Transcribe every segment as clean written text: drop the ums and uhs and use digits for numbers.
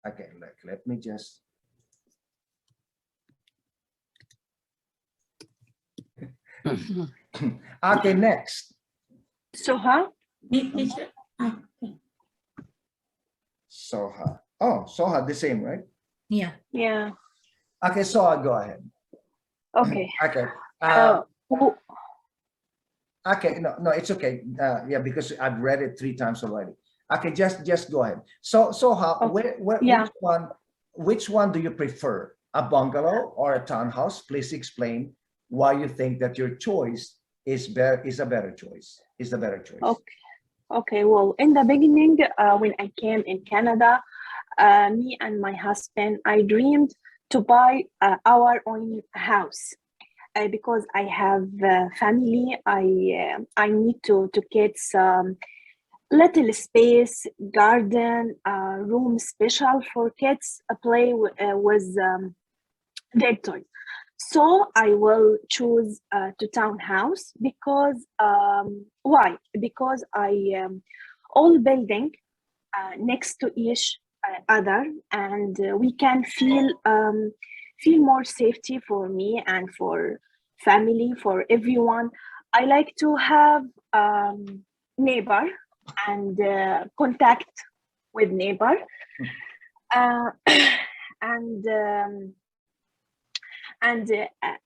Okay, let me just. Okay, next. Soha. Soha. Oh, Soha, the same, right? Yeah. Yeah. Okay, Soha, go ahead. Okay. Okay. Who- Okay, no, it's okay. Yeah, because I've read it 3 times already. Okay, just go ahead. So how, Okay. yeah. which one do you prefer? A bungalow or a townhouse? Please explain why you think that your choice is a better choice. Is the better choice. Okay. Okay. Well, in the beginning, when I came in Canada, me and my husband, I dreamed to buy our own house. Because I have family, I need to get some little space, garden, room special for kids play with their toys. So I will choose to townhouse because why? Because I all building next to each other, and we can feel more safety for me and for family, for everyone. I like to have neighbor and contact with neighbor, and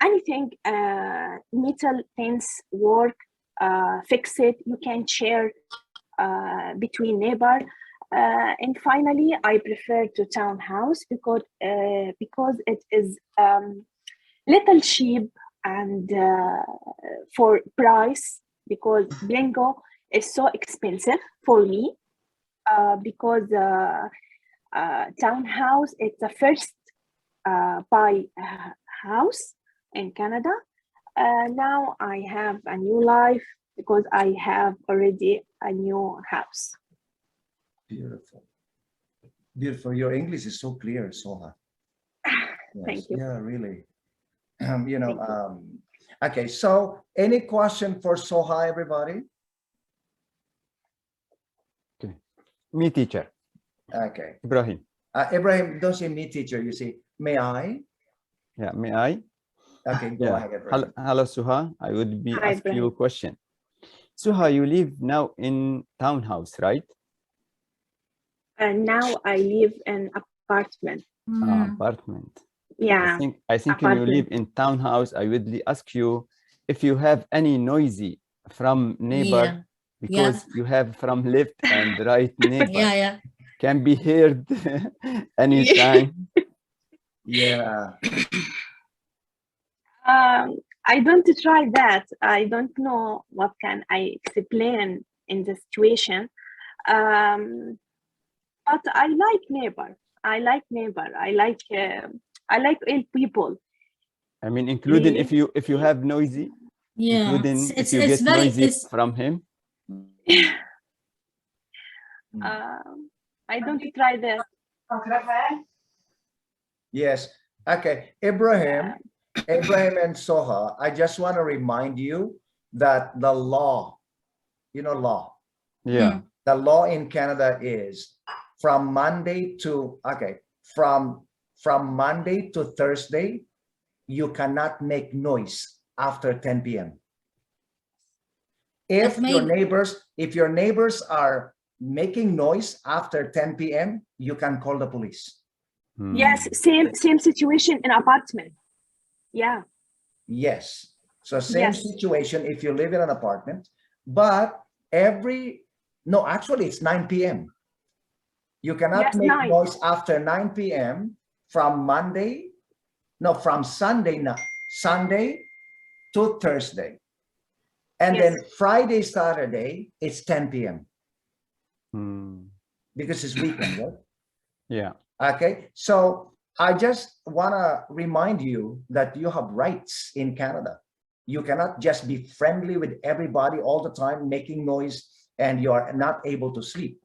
anything metal things work, fix it. You can share between neighbor. And finally, I prefer to townhouse because it is little cheap and for price, because Blingo is so expensive for me, because townhouse it's the first buy house in Canada. Now I have a new life because I have already a new house. Beautiful. Beautiful. Your English is so clear, Soha. Yes. Thank you. Yeah, really. Okay, so any question for Soha, everybody? Okay. Me, teacher. Okay. Ibrahim. Ibrahim, don't say me, teacher. You say, may I? Yeah, may I? Okay, go Yeah. ahead, Ibrahim. Hello, Suha. I would be Hi, ask Ibrahim. you a question. Suha, you live now in townhouse, right? And now I live in apartment. Apartment. Yeah. I think when you apartment. live in townhouse, I would ask you if you have any noisy from neighbor, Yeah. because you have from left and right neighbor. Yeah. Can be heard anytime. Yeah. I don't try that. I don't know what can I explain in the situation. But I like neighbor. I like neighbor. I like ill people. I mean, including Really? if you have noisy, Yeah. including if It's you get very noisy from him. I don't try that. Yes. Okay. Ibrahim and Soha, I just want to remind you that the law, law. Yeah. The law in Canada is from Monday to, from Monday to Thursday, you cannot make noise after 10 p.m. If your neighbors are making noise after 10 p.m., you can call the police. Yes, same situation in apartment. Yeah. Yes. So same situation if you live in an apartment, but actually it's 9 p.m. You cannot make noise after 9 p.m. from Sunday to Thursday. And then Friday, Saturday, it's 10 p.m. Because it's weekend, right? Yeah. Okay. So I just want to remind you that you have rights in Canada. You cannot just be friendly with everybody all the time, making noise, and you're not able to sleep.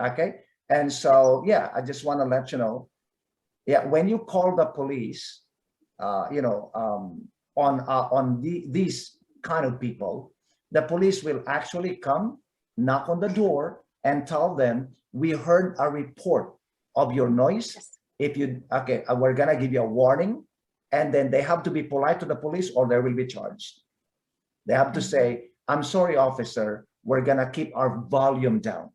Okay. And so, yeah, I just want to let you know, when you call the police, these kind of people, the police will actually come, knock on the door, and tell them, we heard a report of your noise. Yes. If you, okay, we're gonna give you a warning, and then they have to be polite to the police or they will be charged. They have to say, I'm sorry, officer, we're gonna keep our volume down.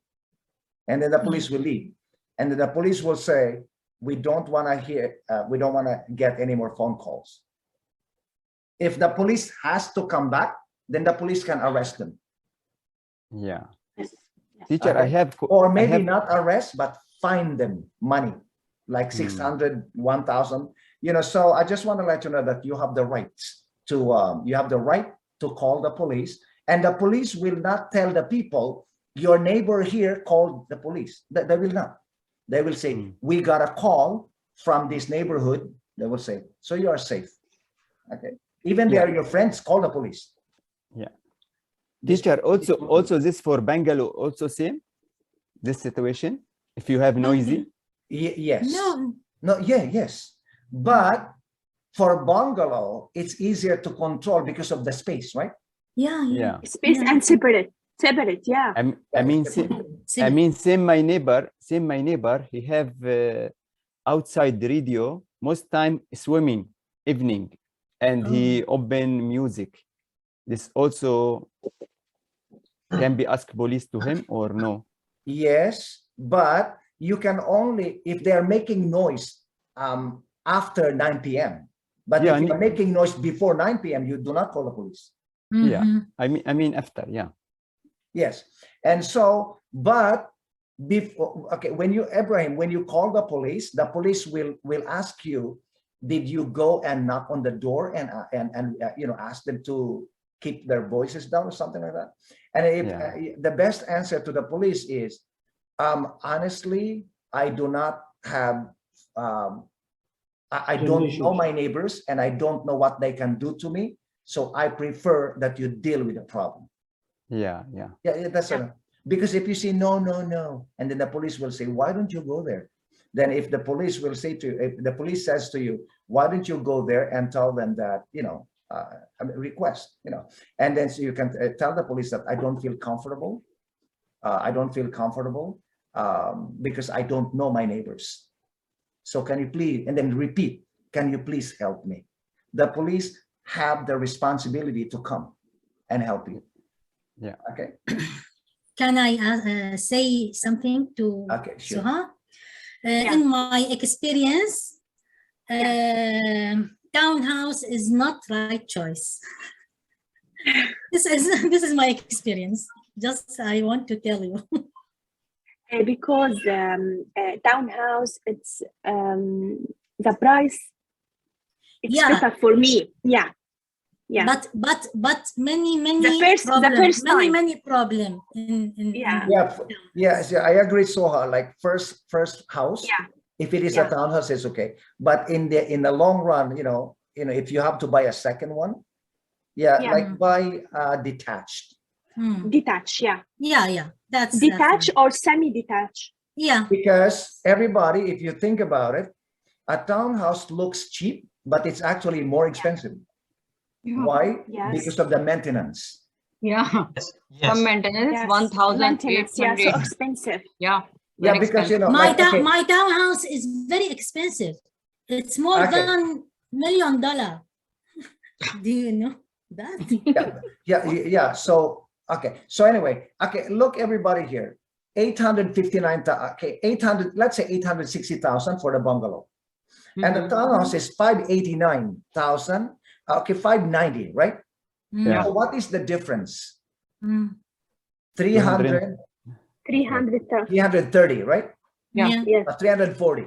And then the police will leave. And then the police will say, we don't wanna hear, we don't wanna get any more phone calls. If the police has to come back, then the police can arrest them. Yeah. Yes. Teacher, Okay. I have, Or I maybe have- not arrest, but fine them money, like 600, 1,000. You know, so I just want to let you know that you have the rights to, you have the right to call the police, and the police will not tell the people, your neighbor here called the police. They will not. They will say, we got a call from this neighborhood. They will say, so you are safe. Okay. Even they are your friends, call the police. Yeah. Teacher, also this for Bangalore, also same, this situation, if you have noisy? Yes. No. Yes. But for bungalow, it's easier to control because of the space, right? Yeah. Space and separate, yeah. I mean, same my neighbor, he have outside the radio, most time swimming, evening, and he open music. This also can be asked police to him or no? Yes, but you can only, if they are making noise after 9 p.m. But Yeah, if you're making noise before 9 p.m., you do not call the police. Yeah, I mean after, yeah. Yes. And so, but before, okay, when you, Ibrahim, when you call the police will ask you, did you go and knock on the door and you know, ask them to keep their voices down or something like that? And if the best answer to the police is, honestly, I do not have, I don't know my neighbors and I don't know what they can do to me. So I prefer that you deal with the problem. Yeah. That's because if you say no, and then the police will say, why don't you go there? Then if the police will say to you, if the police says to you, why don't you go there and tell them that, you know, request, you know, and then so you can tell the police that I don't feel comfortable. I don't feel comfortable because I don't know my neighbors. So can you please, and then repeat, can you please help me? The police have the responsibility to come and help you. Yeah. Okay. Can I say something to sure. Suha? In my experience, townhouse is not right choice. This is my experience. Just I want to tell you. Because townhouse, it's the price. It's better for me. Yeah. But many the first time. many problem in Yes, I agree, Soha. Like first house, if it is a townhouse, it's okay. But in the long run, you know, if you have to buy a second one, like buy detached. Detached, that's detached or semi-detached. Because everybody, if you think about it, a townhouse looks cheap, but it's actually more expensive. Why? Because of the maintenance. The maintenance, 1,800. So expensive. Because you know, my townhouse is very expensive. It's more than $1 million. Do you know that? So so anyway, look, everybody here, 859,000. Let's say 860,000 for the bungalow, and the townhouse is 589,000. 590, right? So what is the difference? 330, right? 340.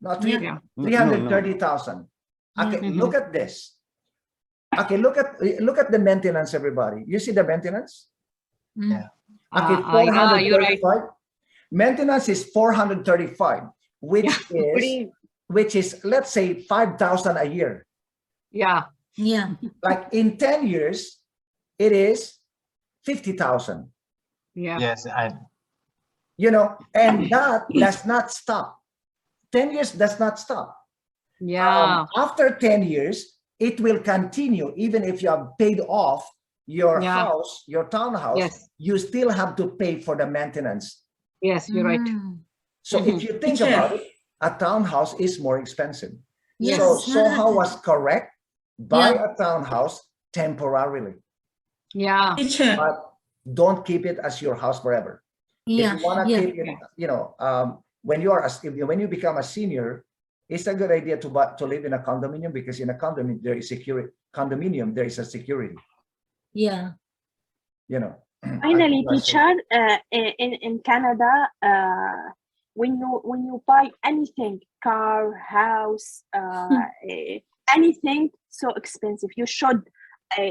No, 330,000. Look at this. Look at the maintenance, everybody. You see the maintenance? 435. You're right. Maintenance is 435, which is let's say 5,000 a year. Like in 10 years, it is 50,000. Yes, you know, and that does not stop. 10 years does not stop. After 10 years, it will continue. Even if you have paid off your house, your townhouse, you still have to pay for the maintenance. Yes, you're right. So if you think Teacher. about it, a townhouse is more expensive. Yes. So how was correct? Buy Yeah. a townhouse temporarily, Yeah. Teacher. but don't keep it as your house forever. Yeah. If you want to Yeah. keep it, you know, when you become a senior, it's a good idea to live in a condominium, because in a condominium there is security. Condominium, there is a security. Yeah. You know. Finally, teacher, in Canada, when you buy anything, car, house, anything so expensive, you should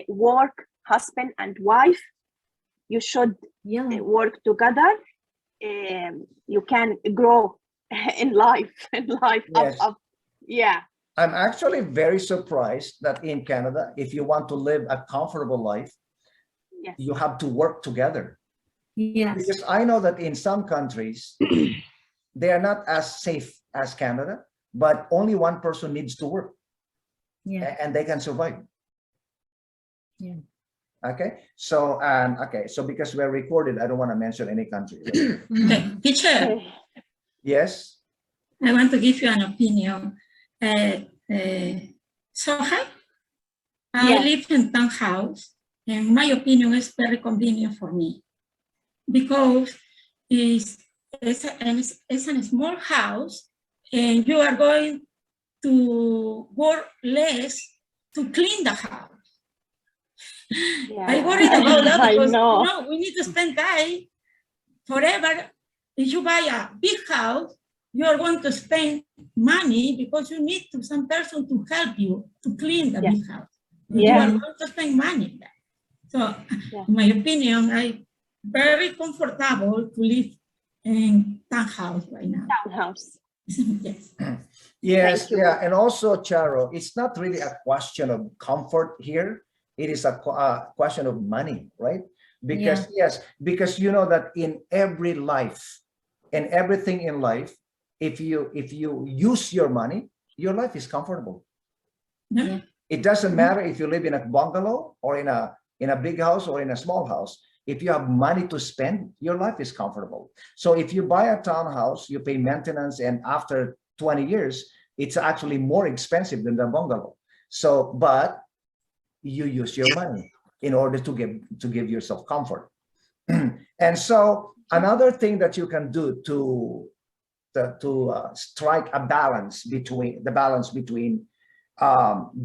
work, husband and wife. You should Yeah. work together. You can grow in life. Yes. Up. Yeah. I'm actually very surprised that in Canada, if you want to live a comfortable life, Yes. you have to work together. Yes. Because I know that in some countries, they are not as safe as Canada, but only one person needs to work, Yeah. and they can survive. Yeah. Okay. So, so because we're recorded, I don't want to mention any country. Okay. Teacher, Yes. I want to give you an opinion. So I Yes. live in townhouse, and my opinion is very convenient for me because it's a small house, and you are going to work less to clean the house. Yeah. I worried about that I because know. you know we need to spend time forever. If you buy a big house, you are going to spend money because you need some person to help you to clean the big house. You Yeah. are going to spend money. So, Yeah. in my opinion, I'm very comfortable to live in townhouse right now. Townhouse. Yes. Yes. Thank you. Yeah. And also, Charo, it's not really a question of comfort here. It is a question of money, right? Because because you know that in every life, in everything in life, if you use your money, your life is comfortable. Yeah. It doesn't matter if you live in a bungalow or in a big house or in a small house. If you have money to spend, your life is comfortable. So if you buy a townhouse, you pay maintenance, and after 20 years, it's actually more expensive than the bungalow. So, but you use your money in order to give yourself comfort. And so another thing that you can do to strike a balance between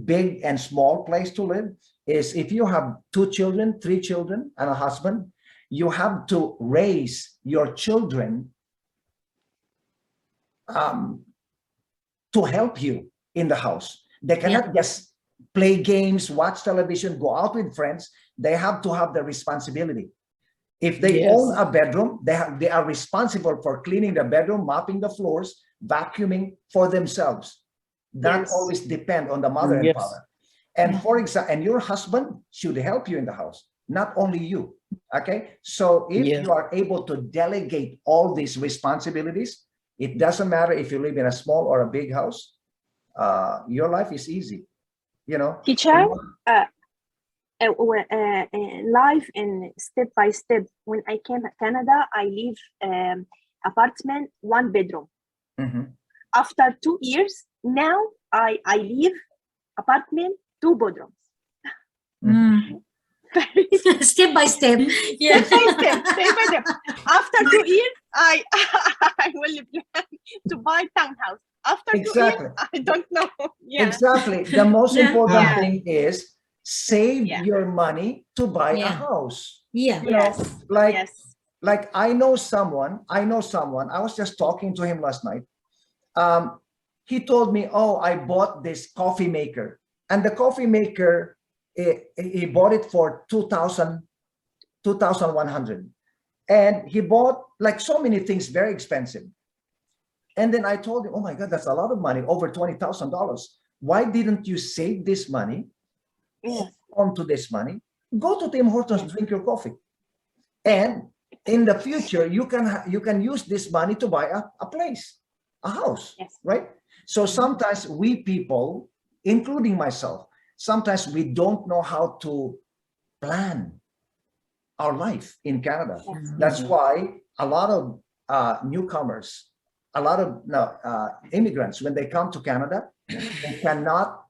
big and small place to live is, if you have 2 children, 3 children, and a husband, you have to raise your children to help you in the house. They cannot just play games, watch television, go out with friends. They have to have the responsibility. If they own a bedroom, they are responsible for cleaning the bedroom, mopping the floors, vacuuming for themselves. Not always depend on the mother and father. And for example, and your husband should help you in the house, not only you. Okay. So if you are able to delegate all these responsibilities, it doesn't matter if you live in a small or a big house, your life is easy. You know, Teacher, life in step by step. When I came to Canada, I live apartment 1 bedroom. After 2 years, now I live apartment 2 bedrooms. Step by step. Step by step. After 2 years, I will plan to buy townhouse. After 2 years, I don't know. Exactly. The most important thing is save your money to buy a house. You know, like I know someone, I was just talking to him last night. He told me, oh, I bought this coffee maker, and the coffee maker, he bought it for 2,100, and he bought like so many things, very expensive. And then I told him, oh my God, that's a lot of money, over $20,000. Why didn't you save this money, onto this money, go to Tim Hortons, drink your coffee, and in the future you can use this money to buy a place, a house, right? So sometimes we people, including myself, sometimes we don't know how to plan our life in Canada. That's why a lot of newcomers a lot of immigrants, when they come to Canada, they cannot,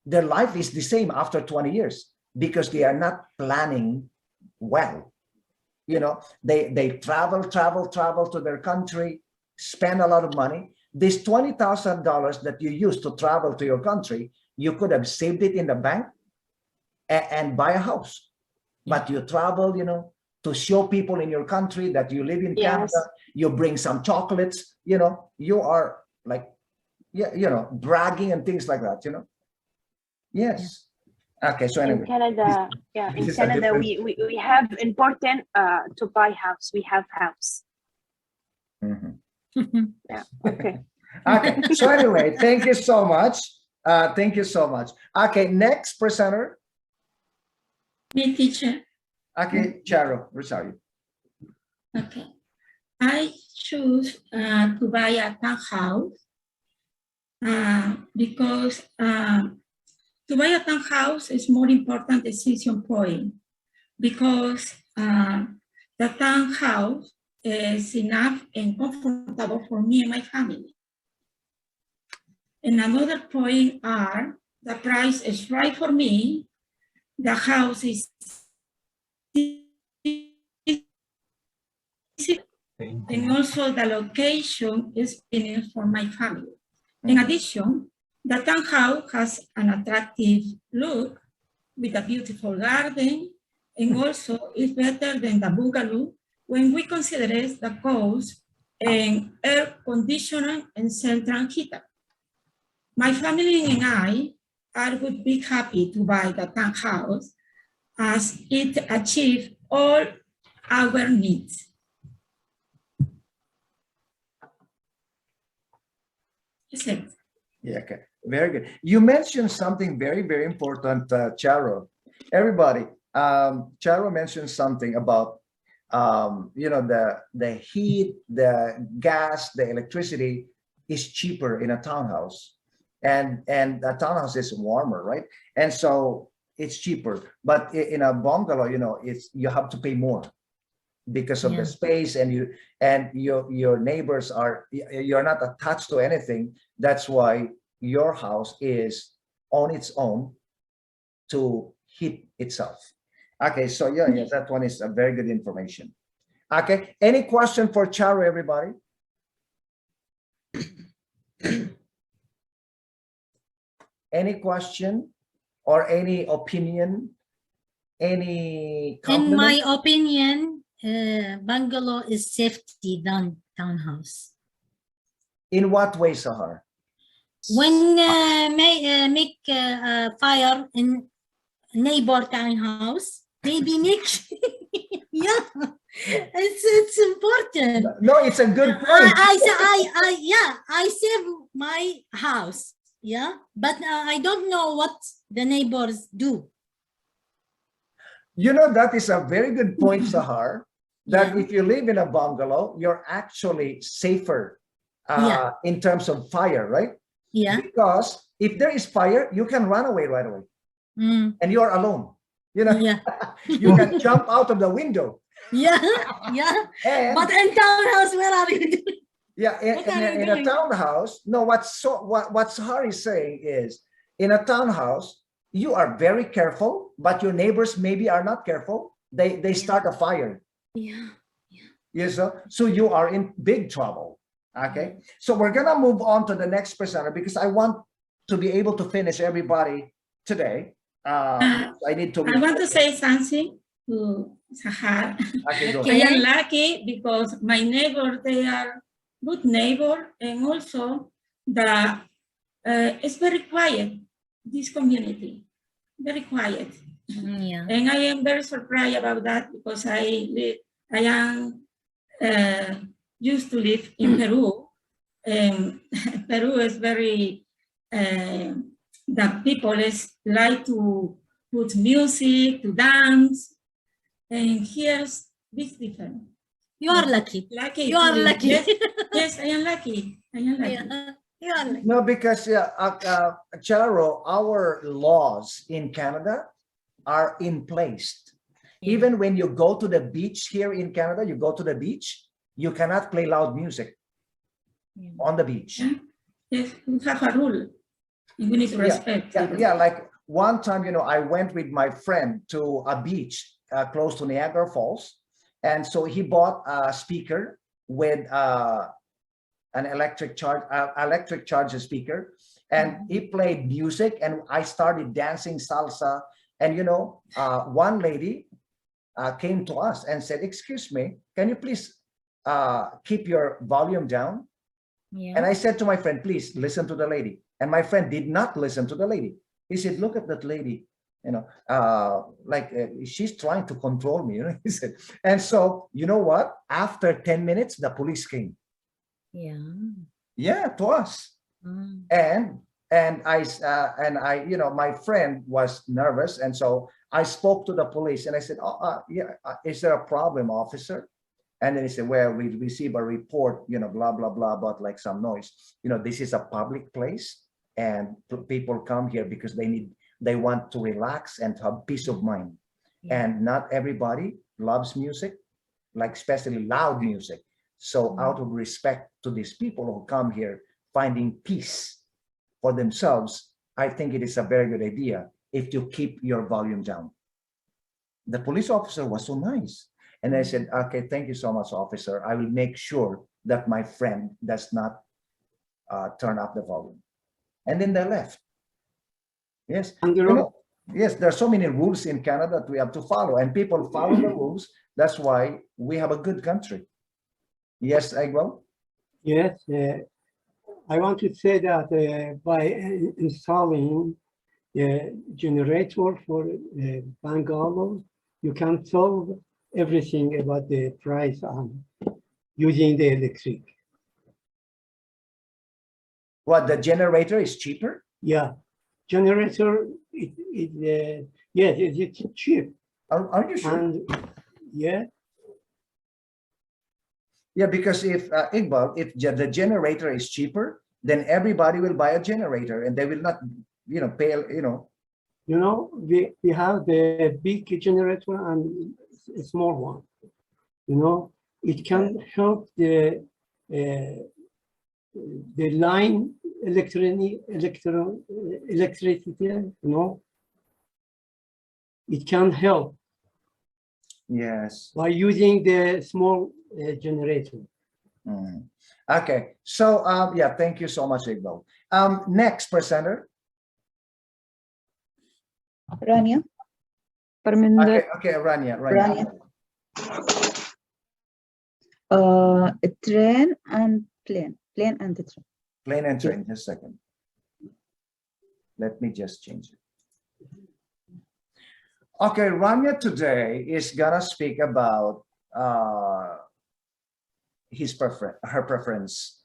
their life is the same after 20 years because they are not planning well. You know, they travel to their country, spend a lot of money. This $20,000 that you use to travel to your country, you could have saved it in the bank and buy a house. But you travel, you know, to show people in your country that you live in Canada, you bring some chocolates, you know, you are like, yeah, you know, bragging and things like that, you know. Yes. Okay, so anyway. In Canada, in Canada, we have important to buy house. We have house. Yeah. Okay. Okay. So anyway, thank you so much. Thank you so much. Okay, next presenter. Me, teacher. Okay, Charo Rosario. Okay. I choose to buy a townhouse because to buy a townhouse is more important decision point because the townhouse is enough and comfortable for me and my family. And another point are the price is right for me. The house is and also the location is convenient for my family. In addition, the townhouse has an attractive look with a beautiful garden and also is better than the bungalow when we consider the cost and air conditioning and central heater. My family and I would be happy to buy the townhouse as it achieves all our needs. Yeah, okay, very good. You mentioned something very, very important, Charo. Everybody, Charo mentioned something about, you know, the heat, the gas, the electricity is cheaper in a townhouse, and the townhouse is warmer, right? And so it's cheaper. But in a bungalow, you know, you have to pay more because of the space, and your neighbors you're not attached to anything. That's why your house is on its own to heat itself. Okay, so yeah, that one is a very good information. Okay, any question for Charo, everybody? Any question or any opinion? Any compliment? In my opinion, bungalow is safety than townhouse. In what way, Sahar? When make fire in neighbor townhouse, maybe next. Yeah, it's important. No, it's a good point. I save my house. Yeah, but I don't know what the neighbors do. You know, that is a very good point, Sahar, that if you live in a bungalow, you're actually safer in terms of fire, right? Yeah. Because if there is fire, you can run away right away. And you're alone. You know, you can jump out of the window. Yeah. But in townhouse, where are you doing? Yeah, in a townhouse, no, what Sahar is saying is, in a townhouse, you are very careful, but your neighbors maybe are not careful. They start a fire. Yes, so you are in big trouble. Okay, so we're gonna move on to the next presenter because I want to be able to finish everybody today. I want to say something to Sahar. Okay, I am lucky because my neighbor, they are good neighbor, and also it's very quiet, this community, very quiet. And I am very surprised about that because I am used to live in Peru, and Peru is very, the people like to put music, to dance, and here's this different. You are lucky. You are lucky. Yes, I am lucky. I am lucky. You are lucky. No, because Charo, our laws in Canada are in place. Even when you go to the beach here in Canada, you go to the beach, you cannot play loud music. on the beach. Yes, we have a rule. We need to respect. Yeah, like one time, I went with my friend to a beach close to Niagara Falls. And so he bought a speaker with an electric charger speaker, and he played music, and I started dancing salsa. And one lady came to us and said, "Excuse me, can you please keep your volume down?" Yeah. And I said to my friend, "Please listen to the lady." And my friend did not listen to the lady. He said, "Look at that lady, she's trying to control me." He said. And so, you know what? After 10 minutes, the police came. Yeah, to us. And I, my friend was nervous, and so I spoke to the police, and I said, "Is there a problem, officer?" And then he said, "Well, we received a report, blah blah blah, about like some noise. This is a public place, and people come here because they want to relax and have peace of mind. And not everybody loves music, like especially loud music. So out of respect to these people who come here finding peace for themselves, I think it is a very good idea if you keep your volume down." The police officer was so nice. And I said, "Okay, thank you so much, officer. I will make sure that my friend does not turn up the volume." And then they left. Yes. Yes, there are so many rules in Canada that we have to follow, and people follow the rules. That's why we have a good country. Yes, Egwell? Yes, I want to say that by installing the generator for bungalows, you can solve everything about the price on using the electric. What, the generator is cheaper? Yeah, generator, yes, it's cheap. Are you sure? And yeah. Yeah, because if Iqbal, if the generator is cheaper, then everybody will buy a generator, and they will not, pay, we have the big generator and a small one. It can help the line electricity. It can help. Yes. By using the small generator. Okay, so yeah, thank you so much, Iqbal. Next presenter. Rania. Parminder. Okay, Rania. Train and plane. Plane and the train. Plane and train, just a second. Let me just change it. Okay, Rania today is gonna speak about her preference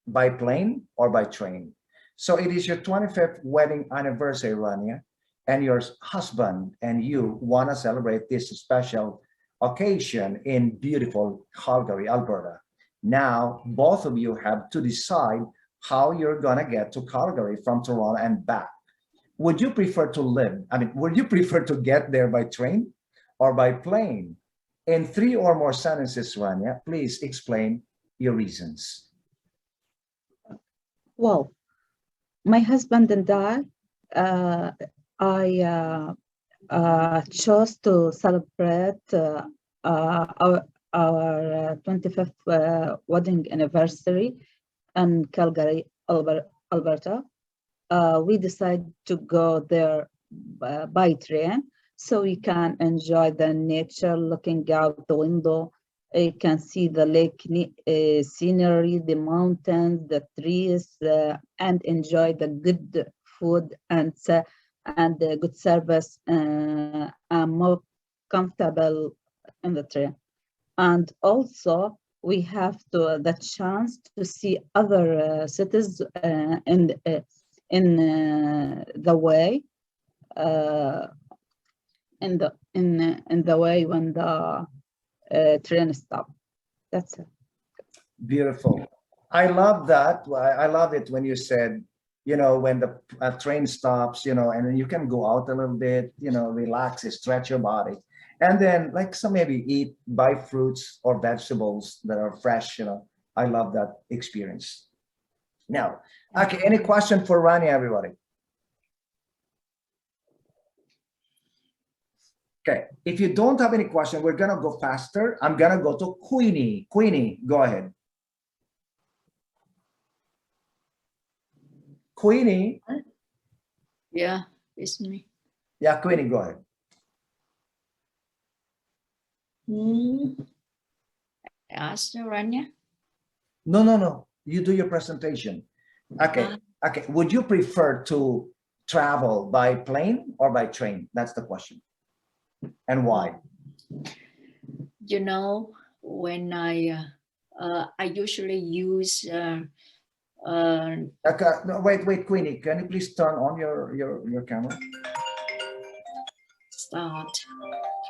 by plane or by train. So it is your 25th wedding anniversary, Rania, and your husband and you want to celebrate this special occasion in beautiful Calgary, Alberta. Now, both of you have to decide how you're gonna get to Calgary from Toronto and back. Would you prefer to get there by train or by plane? In 3 or more sentences, Rania, please explain your reasons. Well, my husband and I chose to celebrate our 25th wedding anniversary in Calgary, Alberta. We decided to go there by train so we can enjoy the nature, looking out the window. You can see the lake scenery, the mountains, the trees, and enjoy the good food and the good service, and more comfortable in the train. And also we have the chance to see other cities in the way when the train stop. That's it. Beautiful. I love that. I love it when you said, when the train stops, and then you can go out a little bit, relax, stretch your body, and then maybe buy fruits or vegetables that are fresh, I love that experience. Now, okay, any question for Rani, everybody? Okay, if you don't have any question, we're gonna go faster. I'm gonna go to Queenie. Queenie, go ahead. Queenie. Yeah, it's me. Yeah, Queenie, go ahead. Ask Rania. No. You do your presentation. Okay. Okay. Would you prefer to travel by plane or by train? That's the question. And why? You know, when I usually use Okay, no, wait, Queenie, can you please turn on your camera? start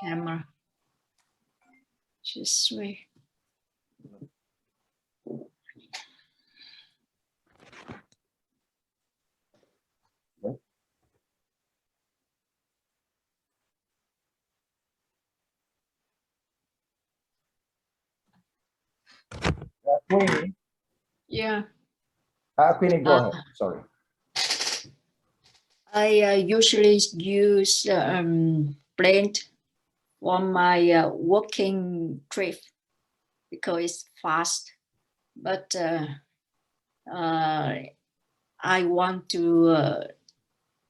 camera. Just wait. Queenie. Yeah. Queenie, go ahead. Sorry. I usually use plane for my working trip because it's fast. But I want to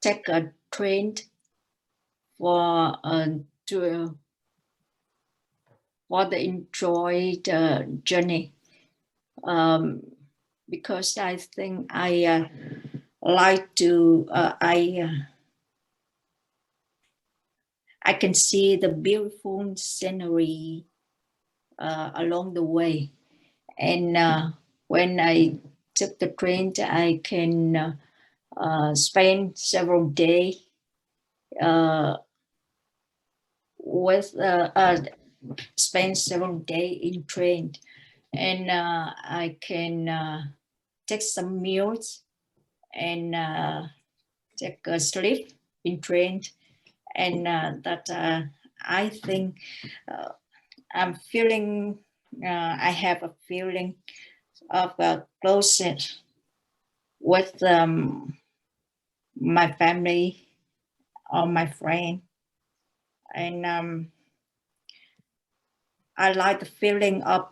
take a train for the enjoyed journey. Because I think I like to I can see the beautiful scenery along the way, and when I took the train, I can spend several days spend several days in train, and I can take some meals and take a sleep in train, and that I think I'm feeling I have a feeling of closeness with my family or my friend, and I like the feeling of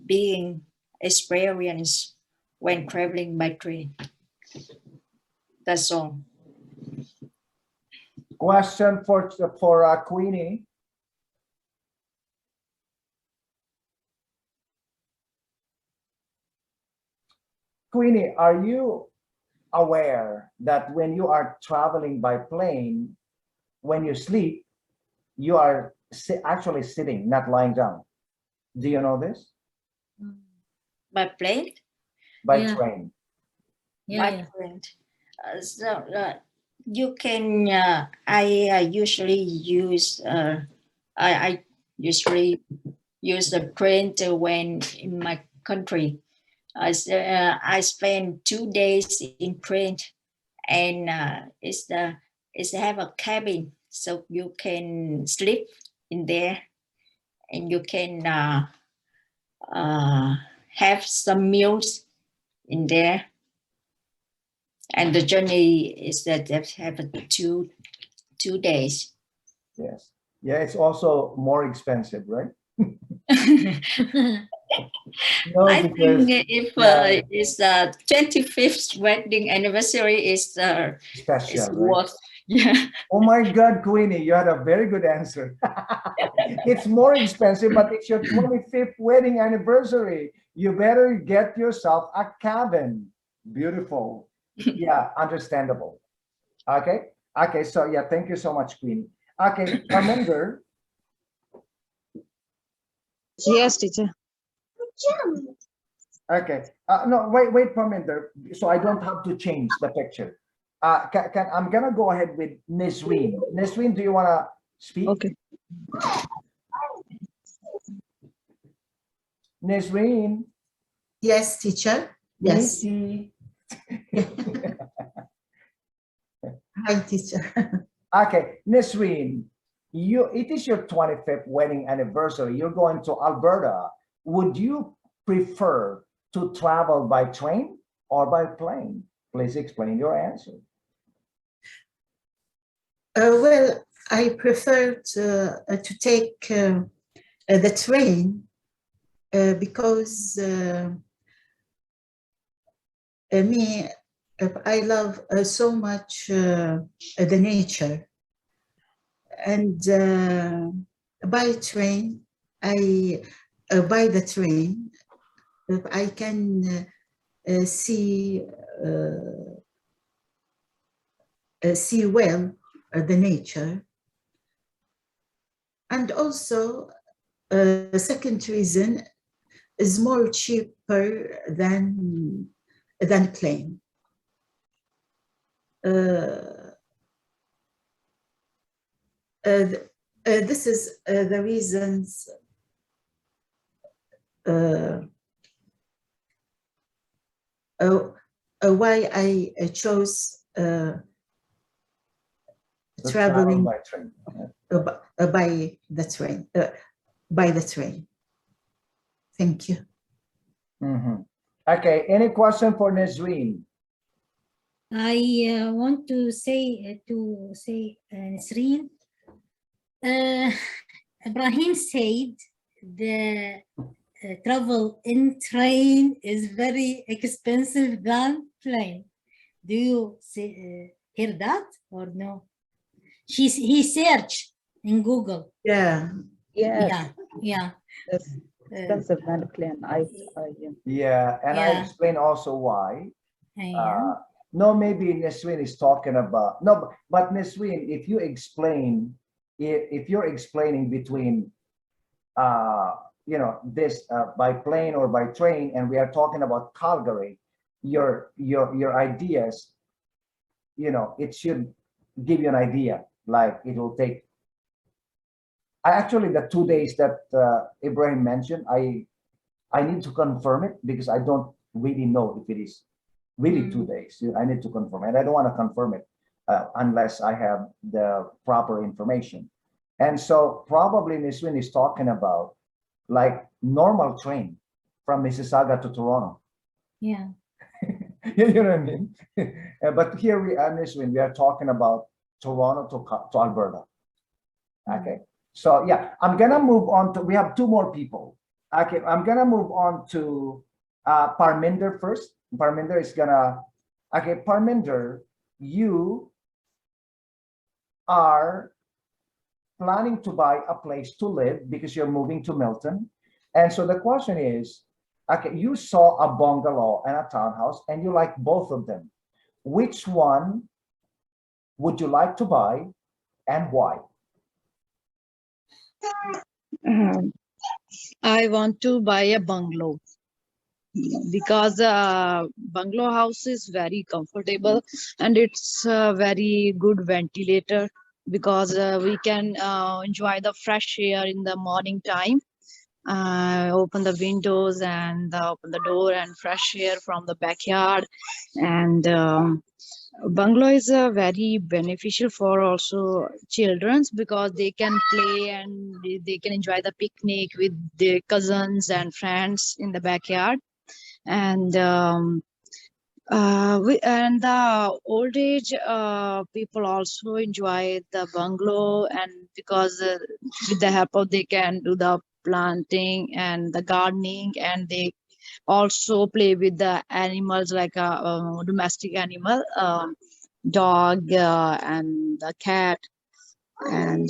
being experienced when traveling by train. That's all. Question for Queenie. Queenie, are you aware that when you are traveling by plane, when you sleep, you are actually sitting, not lying down? Do you know this? By plane? By train. By train. So you can. I usually use. I usually use the train to when in my country. I spend 2 days in train, and it's have a cabin, so you can sleep in there, and you can have some meals in there, and the journey is that they have 2 days. Yes. Yeah, it's also more expensive, right? No, I because, think if it's 25th wedding anniversary is special, is right? worth. Yeah. Oh my God, Queenie, you had a very good answer. It's more expensive, but it's your 25th wedding anniversary. You better get yourself a cabin. Beautiful. Yeah, understandable. Okay. Okay. So yeah, thank you so much, Queenie. Okay, Parminder. Yes, teacher. Okay. No, wait, Parminder. So I don't have to change the picture. I'm gonna go ahead with Nisreen. Nisreen, do you wanna speak? Okay. Nisreen. Yes, teacher. Yes. Hi, teacher. Okay, Nisreen, it is your 25th wedding anniversary. You're going to Alberta. Would you prefer to travel by train or by plane? Please explain your answer. Well, I prefer to take the train because I love so much the nature, and by train, by the train, I can see well the nature, and also second reason is more cheaper than plane. This is the reasons why I chose traveling by train. by the train. By the train. Thank you. Okay, any question for Nazreen? I want to say Nasreen, Ibrahim said the travel in train is very expensive than plane. Do you hear that or no? He searched in Google. Yeah. Yes. Yeah. Yes. Expensive than plane. Yeah, and I explain also why. Yeah. No, maybe Neswin is talking about but Neswin, if you explain, if you're explaining between you know, this by plane or by train, and we are talking about Calgary, your ideas, you know, it should give you an idea, like it will take. Actually, the 2 days that Ibrahim mentioned, I need to confirm it because I don't really know if it is really 2 days. I need to confirm, and I don't want to confirm it unless I have the proper information. And so probably Niswin is talking about like normal train from Mississauga to Toronto. Yeah. You know what I mean? But here we are, Niswin, we are talking about Toronto to Alberta. Okay. So yeah, I'm gonna move on to, we have 2 more people. Okay, I'm gonna move on to Parminder first. Parminder is gonna, okay, Parminder, you are planning to buy a place to live because you're moving to Milton. And so the question is, okay, you saw a bungalow and a townhouse and you like both of them. Which one would you like to buy and why? I want to buy a bungalow because bungalow house is very comfortable and it's a very good ventilator because we can enjoy the fresh air in the morning time. Open the windows and open the door and fresh air from the backyard. And bungalow is very beneficial for also children because they can play and they can enjoy the picnic with their cousins and friends in the backyard. And the old age people also enjoy the bungalow, and because with the help of they can do the planting and the gardening, and they also play with the animals like a domestic animal, dog and the cat. And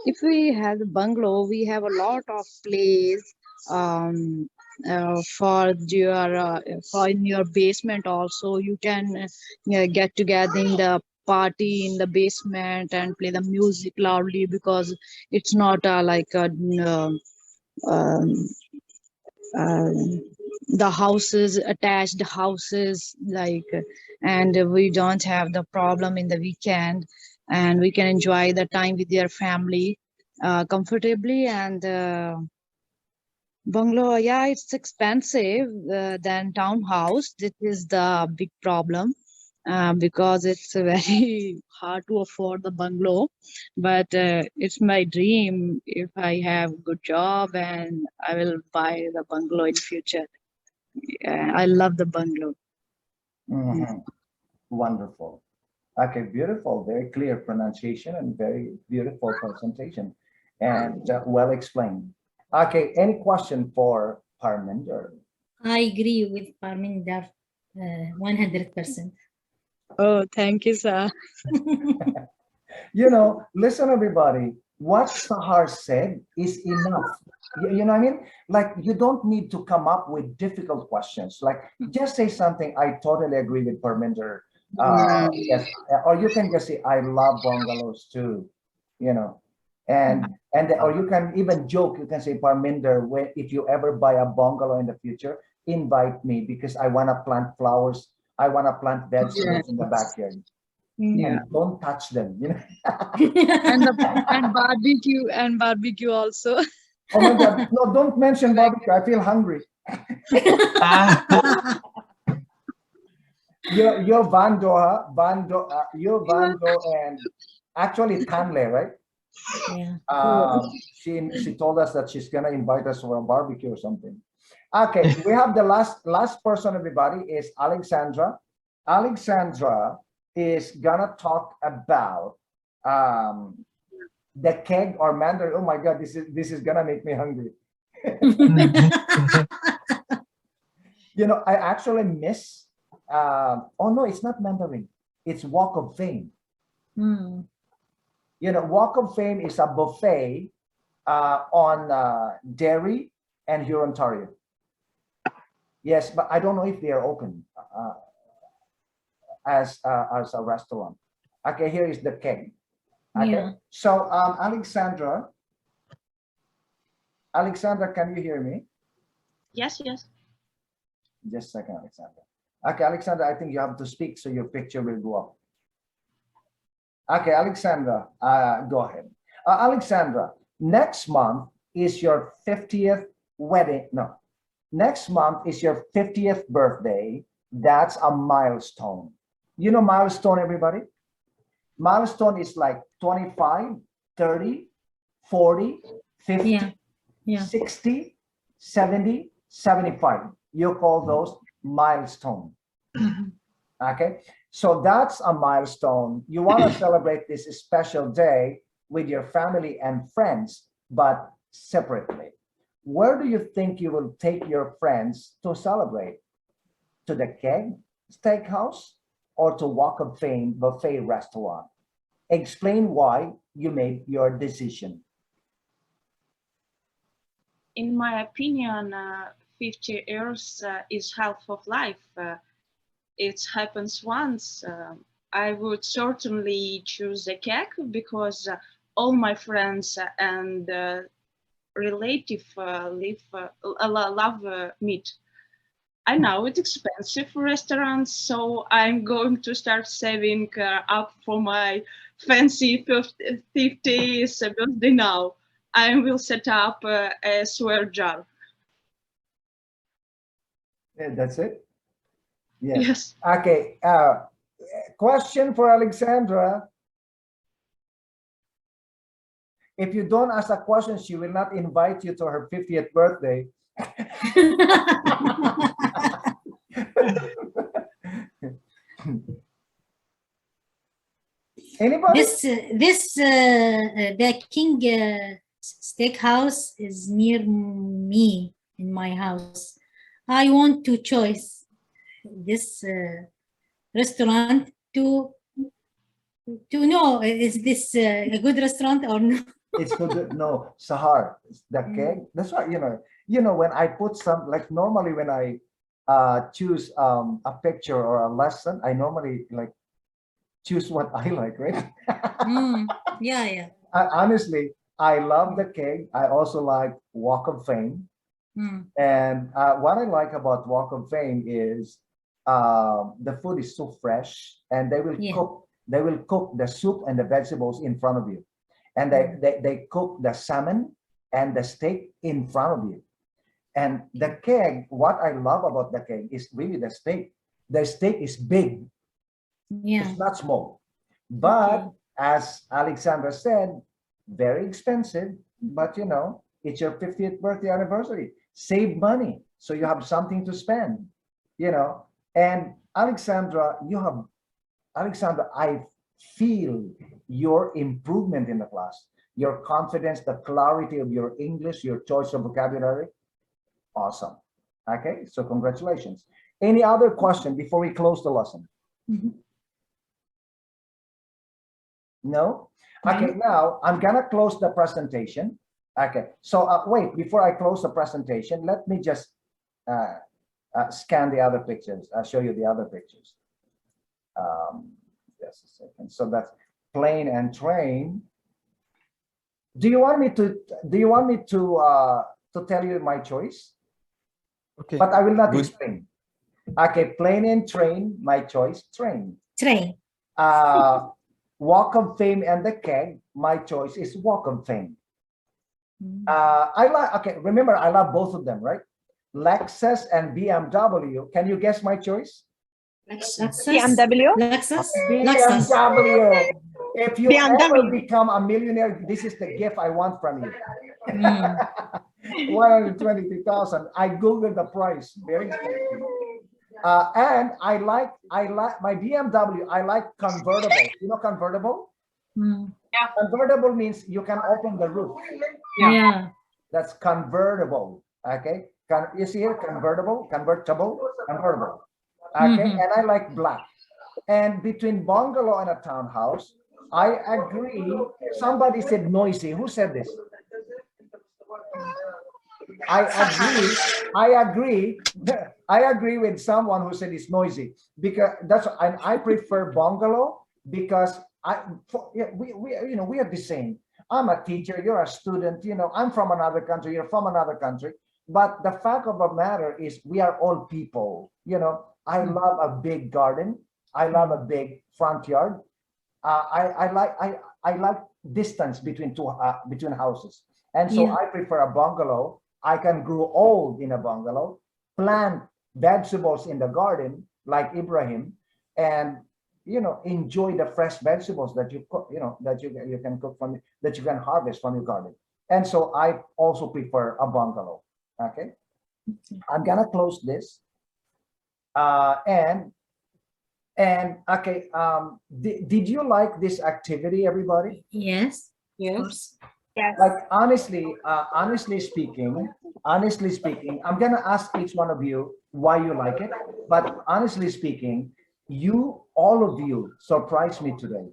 if we have the bungalow, we have a lot of place for in your basement. Also you can get together in the party in the basement and play the music loudly, because it's not like the houses, attached houses, like, and we don't have the problem in the weekend, and we can enjoy the time with your family comfortably. And bungalow, yeah, it's expensive than townhouse. This is the big problem. because it's very hard to afford the bungalow. But it's my dream if I have good job and I will buy the bungalow in future. I love the bungalow. Wonderful. Okay, beautiful. Very clear pronunciation and very beautiful presentation, and well explained. Okay, any question for Parminder? I agree with Parminder 100%. Oh, thank you, sir. You know, listen, everybody, what Sahar said is enough. You know what I mean? Like, you don't need to come up with difficult questions. Like, just say something, I totally agree with Parminder. Yes, or you can just say, I love bungalows too, you know. Or you can even joke, you can say, Parminder, if you ever buy a bungalow in the future, invite me because I want to plant flowers. I want to plant vegetables in the backyard. Yeah. And don't touch them, you know. and barbecue also. Oh my God, no, don't mention barbecue. I feel hungry. You're Vando, and actually Tanle, right? Yeah. She told us that she's gonna invite us for a barbecue or something. Okay, we have the last person, everybody, is Alexandra. Alexandra is gonna talk about the keg or Mandarin. Oh my God, this is gonna make me hungry. You know, I actually miss. Oh no, it's not Mandarin. It's Walk of Fame. You know, Walk of Fame is a buffet on Derry and Huron, Ontario. Yes, but I don't know if they are open as a restaurant. Okay, here is the keg. Okay, Yeah. so Alexandra, can you hear me? Yes, yes. Just a second, Alexandra. Okay, Alexandra, I think you have to speak so your picture will go up. Okay, Alexandra, go ahead. Alexandra, next month is your 50th wedding. No, next month is your 50th birthday. That's a milestone. You know milestone, everybody? Milestone is like 25, 30, 40, 50, 60, 70, 75. You call those milestone. Okay, so that's a milestone. You want to celebrate this special day with your family and friends, but separately. Where do you think you will take your friends to celebrate? To the Keg Steakhouse or to Walk of Fame buffet restaurant? Explain why you made your decision. In my opinion, 50 years is half of life. It happens once. I would certainly choose the cake because all my friends and relatives love meat. I know it's expensive for restaurants, so I'm going to start saving up for my fancy 50th birthday now. I will set up a swear jar. Yeah, that's it? Yes. Okay. Question for Alexandra. If you don't ask a question, she will not invite you to her 50th birthday. Anybody? The King Steakhouse is near me in my house. I want to choose this restaurant to know is this a good restaurant or no. It's good. No, Sahar, the cake. That's why, you know, when I put some, like normally when I choose a picture or a lesson, I normally like choose what I like, right? Yeah. Honestly, I love the cake. I also like Walk of Fame. And what I like about Walk of Fame is the food is so fresh, and they will cook the soup and the vegetables in front of you, and they cook the salmon and the steak in front of you. And the cake, what I love about the cake is really the steak. The steak is big, Yeah. It's not small. But as Alexandra said, very expensive, but you know, it's your 50th birthday anniversary. Save money so you have something to spend, you know. And Alexandra, I feel your improvement in the class, your confidence, the clarity of your English, your choice of vocabulary. Awesome. Okay, so congratulations. Any other question before we close the lesson? No? Okay, now I'm gonna close the presentation. Okay, so wait, before I close the presentation, let me just scan the other pictures. I'll show you the other pictures. Just a second. So that's plane and train. Do you want me to tell you my choice? Okay. But I will not explain. Okay, plane and train, my choice, train. Train. Walk of Fame and the keg, my choice is Walk of Fame. Remember, I love both of them, right? Lexus and BMW. Can you guess my choice? Lexus. BMW. Lexus. BMW. If you ever become a millionaire, this is the gift I want from you. 122,000. I googled the price. Very expensive. And I like my BMW. I like convertible. You know convertible? Yeah. Convertible means you can open the roof. Yeah. That's convertible. Okay. You see here, convertible. Okay. And I like black. And between bungalow and a townhouse, I agree. Somebody said noisy. Who said this? I agree with someone who said it's noisy, because I prefer bungalow because we are the same. I'm a teacher, you're a student, you know, I'm from another country, you're from another country. But the fact of the matter is we are all people, you know. I love a big garden. I love a big front yard. I like distance between houses. And so I prefer a bungalow. I can grow old in a bungalow, plant vegetables in the garden like Ibrahim, and you know, enjoy the fresh vegetables that you cook, you know, that you can cook from, that you can harvest from your garden. And so I also prefer a bungalow. Okay, I'm gonna close this. Okay, did you like this activity, everybody? Yes. Yes. Like honestly speaking, I'm gonna ask each one of you why you like it, but honestly speaking, all of you surprised me today.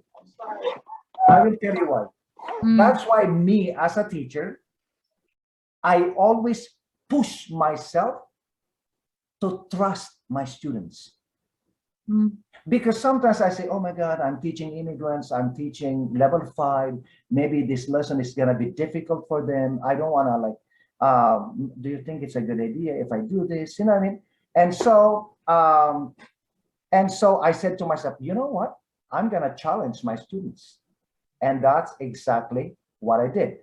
I will tell you why. That's why me as a teacher, I always push myself to trust my students. Because sometimes I say, oh my God, I'm teaching immigrants, I'm teaching level 5, maybe this lesson is gonna be difficult for them. I don't wanna do you think it's a good idea if I do this? You know what I mean? And so I said to myself, you know what? I'm gonna challenge my students. And that's exactly what I did.